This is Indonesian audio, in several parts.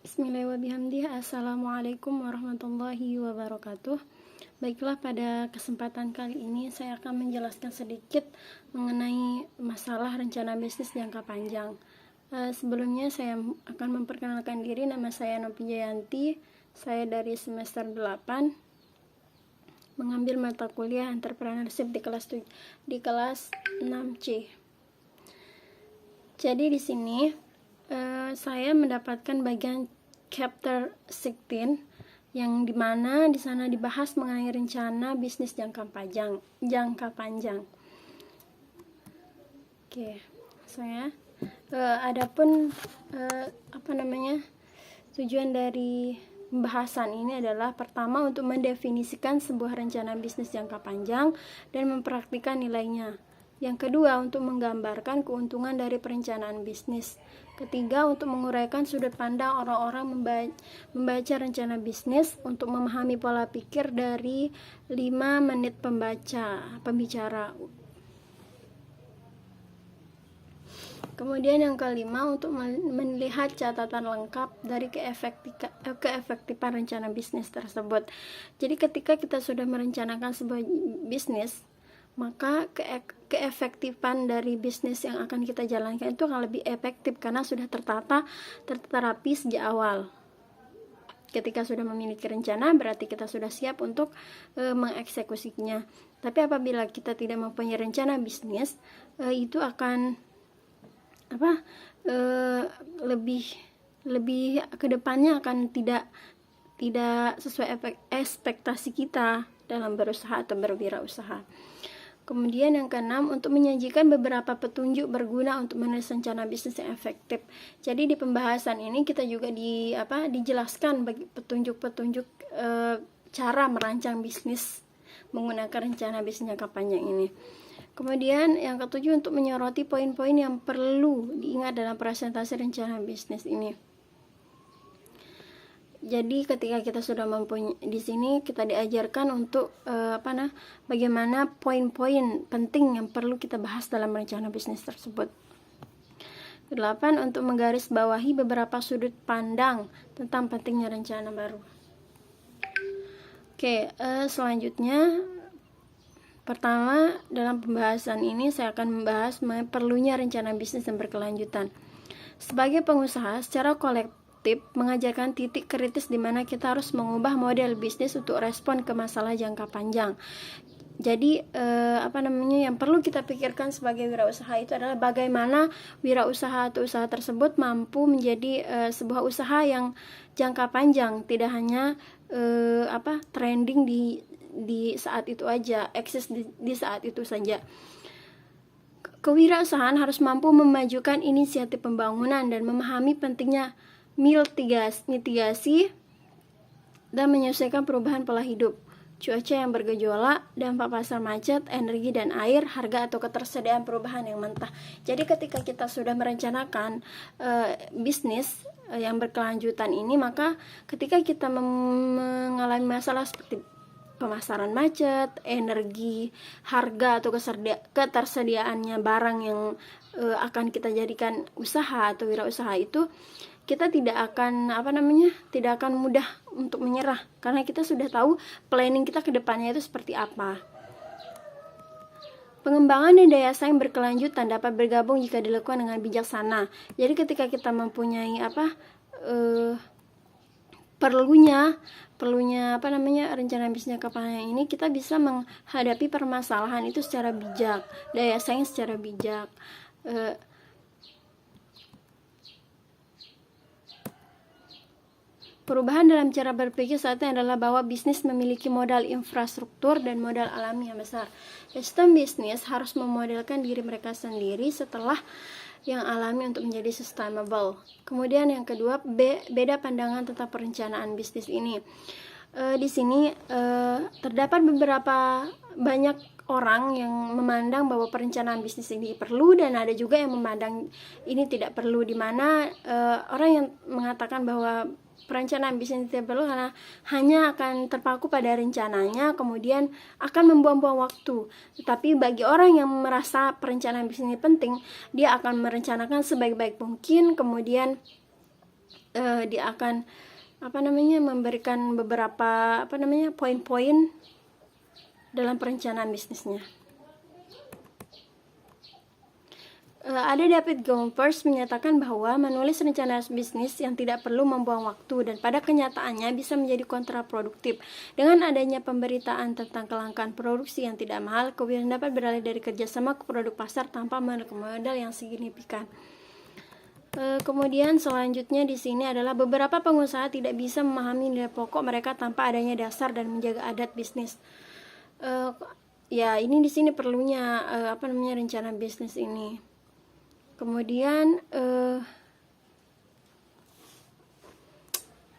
Bismillahirrahmanirrahim. Assalamualaikum warahmatullahi wabarakatuh. Baiklah, pada kesempatan kali ini saya akan menjelaskan sedikit mengenai masalah rencana bisnis jangka panjang. Sebelumnya saya akan memperkenalkan diri. Nama saya Nopi Jayanti. Saya dari semester 8 mengambil mata kuliah entrepreneurship di kelas 6C. Jadi di sini saya mendapatkan bagian chapter 16 yang dimana di sana dibahas mengenai rencana bisnis jangka panjang. Oke, saya adapun tujuan dari pembahasan ini adalah pertama untuk mendefinisikan sebuah rencana bisnis jangka panjang dan mempraktikkan nilainya. Yang kedua, untuk menggambarkan keuntungan dari perencanaan bisnis. Ketiga, untuk menguraikan sudut pandang orang-orang membaca rencana bisnis untuk memahami pola pikir dari 5 menit pembicara. Kemudian yang kelima, untuk melihat catatan lengkap dari keefektifan rencana bisnis tersebut. Jadi ketika kita sudah merencanakan sebuah bisnis, maka keefektifan dari bisnis yang akan kita jalankan itu akan lebih efektif karena sudah tertata, rapi sejak awal. Ketika sudah memiliki rencana, berarti kita sudah siap untuk mengeksekusinya. Tapi apabila kita tidak mempunyai rencana bisnis, itu akan lebih kedepannya akan tidak sesuai ekspektasi kita dalam berusaha atau berwirausaha. Kemudian yang keenam, untuk menyajikan beberapa petunjuk berguna untuk menulis rencana bisnis yang efektif. Jadi di pembahasan ini kita juga dijelaskan bagi petunjuk-petunjuk cara merancang bisnis menggunakan rencana bisnis jangka panjang ini. Kemudian yang ketujuh, untuk menyoroti poin-poin yang perlu diingat dalam presentasi rencana bisnis ini. Jadi ketika kita sudah mempunyai, di sini kita diajarkan untuk bagaimana poin-poin penting yang perlu kita bahas dalam rencana bisnis tersebut. 8, untuk menggarisbawahi beberapa sudut pandang tentang pentingnya rencana baru. Oke, selanjutnya pertama dalam pembahasan ini saya akan membahas perlunya rencana bisnis yang berkelanjutan. Sebagai pengusaha, secara kolektif mengajarkan titik kritis di mana kita harus mengubah model bisnis untuk respon ke masalah jangka panjang. Jadi yang perlu kita pikirkan sebagai wirausaha itu adalah bagaimana wirausaha atau usaha tersebut mampu menjadi sebuah usaha yang jangka panjang, tidak hanya trending di saat itu aja, eksis di saat itu saja. Kewirausahaan harus mampu memajukan inisiatif pembangunan dan memahami pentingnya mitigasi dan menyesuaikan perubahan pola hidup, cuaca yang bergejolak, dampak pasar macet, energi dan air, harga atau ketersediaan perubahan yang mentah. Jadi ketika kita sudah merencanakan bisnis yang berkelanjutan ini, maka ketika kita mengalami masalah seperti pemasaran macet, energi, harga atau ketersediaannya barang yang akan kita jadikan usaha atau wirausaha itu, kita tidak akan mudah untuk menyerah karena kita sudah tahu planning kita ke depannya itu seperti apa. Pengembangan dan daya saing berkelanjutan dapat bergabung jika dilakukan dengan bijaksana. Jadi ketika kita mempunyai perlunya rencana bisnis jangka panjang ini, kita bisa menghadapi permasalahan itu secara bijak, daya saing secara bijak. Perubahan dalam cara berpikir saat ini adalah bahwa bisnis memiliki modal infrastruktur dan modal alami yang besar. Sistem bisnis harus memodelkan diri mereka sendiri setelah yang alami untuk menjadi sustainable. Kemudian yang kedua, beda pandangan tentang perencanaan bisnis ini. Di sini terdapat banyak orang yang memandang bahwa perencanaan bisnis ini perlu dan ada juga yang memandang ini tidak perlu, di mana orang yang mengatakan bahwa perencanaan bisnis tidak perlu karena hanya akan terpaku pada rencananya, kemudian akan membuang-buang waktu. Tetapi bagi orang yang merasa perencanaan bisnis ini penting, dia akan merencanakan sebaik-baik mungkin, kemudian dia akan memberikan beberapa poin-poin dalam perencanaan bisnisnya. Ada David Gompers menyatakan bahwa menulis rencana bisnis yang tidak perlu membuang waktu dan pada kenyataannya bisa menjadi kontraproduktif. Dengan adanya pemberitaan tentang kelangkaan produksi yang tidak mahal, kemudian dapat beralih dari kerjasama ke produk pasar tanpa menekan modal yang signifikan. Kemudian selanjutnya di sini adalah beberapa pengusaha tidak bisa memahami nilai pokok mereka tanpa adanya dasar dan menjaga adat bisnis. Ya, ini di sini perlunya rencana bisnis ini. Kemudian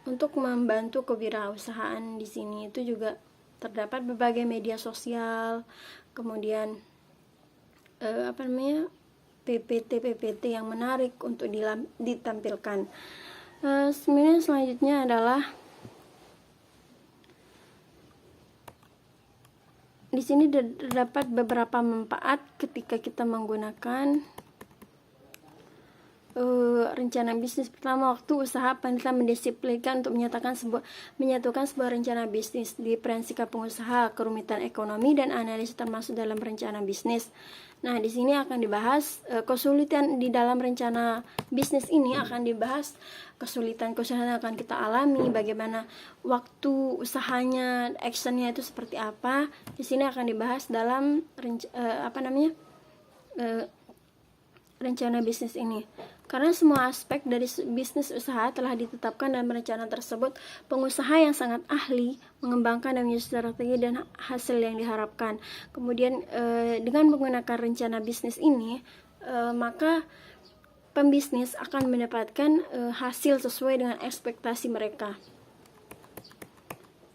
untuk membantu kewirausahaan di sini itu juga terdapat berbagai media sosial, kemudian PPT yang menarik untuk ditampilkan. Kemudian selanjutnya adalah di sini terdapat beberapa manfaat ketika kita menggunakan rencana bisnis. Pertama, waktu usaha penelitian mendisiplinkan untuk menyatukan sebuah rencana bisnis di peran sikap pengusaha, kerumitan ekonomi dan analisis termasuk dalam rencana bisnis. Nah, di sini akan dibahas kesulitan di dalam rencana bisnis ini, akan dibahas kesulitan yang akan kita alami, bagaimana waktu usahanya, actionnya itu seperti apa. Di sini akan dibahas dalam rencana bisnis ini. Karena semua aspek dari bisnis usaha telah ditetapkan dalam rencana tersebut, pengusaha yang sangat ahli mengembangkan dan menyusun strategi dan hasil yang diharapkan. Kemudian dengan menggunakan rencana bisnis ini, maka pembisnis akan mendapatkan hasil sesuai dengan ekspektasi mereka.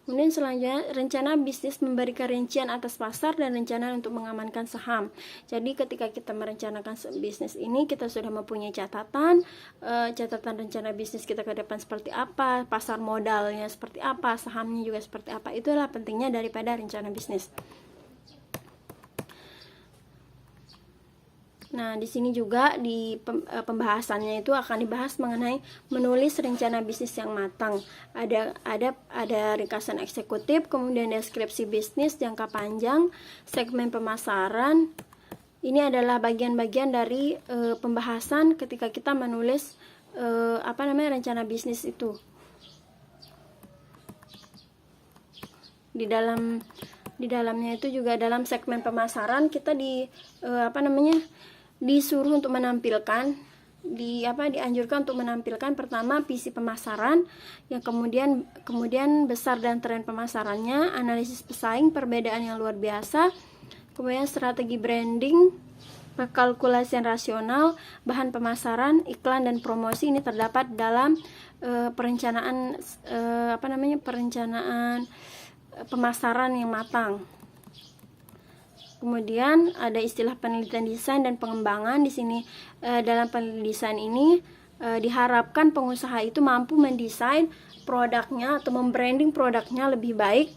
Kemudian selanjutnya, rencana bisnis memberikan rincian atas pasar dan rencana untuk mengamankan saham. Jadi ketika kita merencanakan bisnis ini, kita sudah mempunyai catatan rencana bisnis kita ke depan seperti apa, pasar modalnya seperti apa, sahamnya juga seperti apa. Itulah pentingnya daripada rencana bisnis. Nah, di sini juga di pembahasannya itu akan dibahas mengenai menulis rencana bisnis yang matang. Ada ringkasan eksekutif, kemudian deskripsi bisnis jangka panjang, segmen pemasaran. Ini adalah bagian-bagian dari pembahasan ketika kita menulis rencana bisnis itu. Di dalamnya itu juga dalam segmen pemasaran kita disuruh untuk menampilkan, dianjurkan untuk menampilkan pertama visi pemasaran, yang kemudian besar dan tren pemasarannya, analisis pesaing, perbedaan yang luar biasa, kemudian strategi branding, kalkulasi rasional, bahan pemasaran, iklan dan promosi. Ini terdapat dalam perencanaan pemasaran yang matang. Kemudian ada istilah penelitian desain dan pengembangan. Di sini dalam penelitian desain ini diharapkan pengusaha itu mampu mendesain produknya atau membranding produknya lebih baik.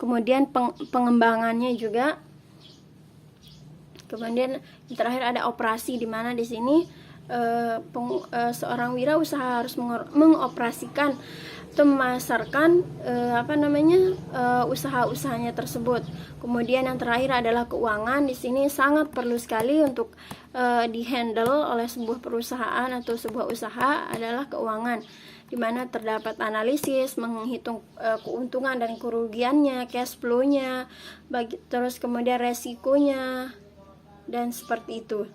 Kemudian pengembangannya juga. Kemudian yang terakhir ada operasi, di mana di sini seorang wirausaha harus mengoperasikan atau memasarkan usaha-usahanya tersebut. Kemudian yang terakhir adalah keuangan. Di sini sangat perlu sekali untuk dihandle oleh sebuah perusahaan atau sebuah usaha adalah keuangan, di mana terdapat analisis, menghitung keuntungan dan kerugiannya, cash flow-nya, terus kemudian resikonya, dan seperti itu.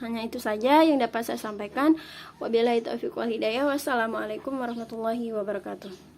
Hanya itu saja yang dapat saya sampaikan. Wabillahi taufiq wal hidayah. Wassalamualaikum warahmatullahi wabarakatuh.